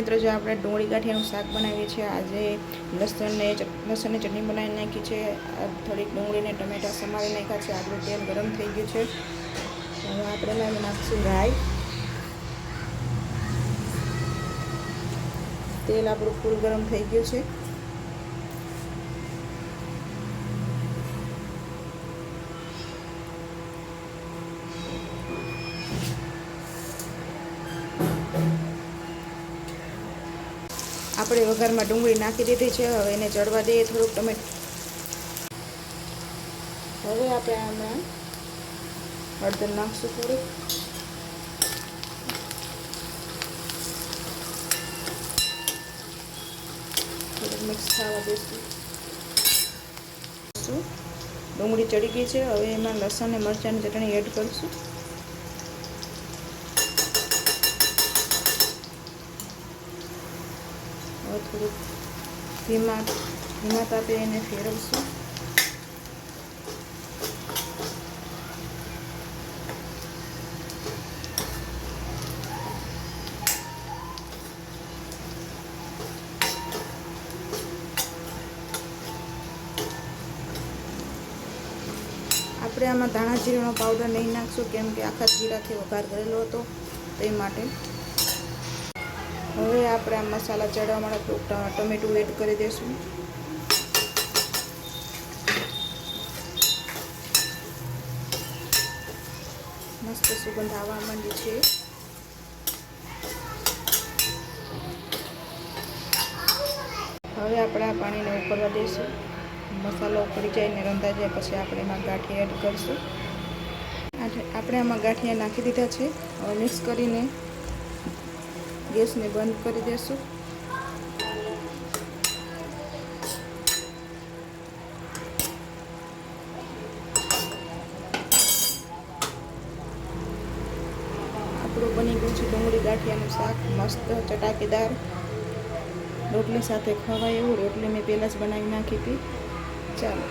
મિત્રો, જો આપણે ડુંગળી ગાંઠિયાનું શાક બનાવીએ છીએ, આજે લસણની ચટણી બનાવી નાખી છે. થોડીક ડુંગળીને ટમેટા સમારી નાખ્યા છે. આપણું તેલ ગરમ થઈ ગયું છે. હવે આપણે એમાં નાખીશું રાઈ. તેલ આપણું ફૂલ ગરમ થઈ ગયું છે. આપણે વઘારમાં ડુંગળી નાખી દીધી છે. હવે એને ચડવા દઈએ થોડુંક ટમેટું. હવે આપણે આમાં હળદર નાખશું થોડીક. થોડુંક મિક્સ થવા દઈશું. ડુંગળી ચડી ગઈ છે. હવે એમાં લસણ અને મરચાંની ચટણી એડ કરીશું. હવે થોડુંક ધીમા તાપે એને ફેરવશું. આપણે આમાં ધાણા જીરાનો પાવડર નહીં નાખશું, કેમ કે આખા જીરાથી વઘાર કરેલો હતો તે માટે. હવે આપણે આ મસાલા ચડવા માટે ટમેટું એડ કરી દઈશું. મસ્ત સુગંધ આવવા માંડી છે. હવે આપણે આ પાણીને ઉકળવા દઈશું. મસાલો ઉકળી જાય ને રંધાઈ જાય પછી આપણે એમાં ગાંઠિયા એડ કરીશું. આપણે આમાં ગાંઠિયા નાખી દીધા છે. હવે મિક્સ કરીને ગેસને બંધ કરી દઈશું. આપણું બની ગયું છે ડુંગળી ગાંઠિયાનું શાક, મસ્ત ચટાકેદાર. રોટલી સાથે ખવાય એવું. રોટલી મેં પહેલાં જ બનાવી નાખી હતી. ચાલો.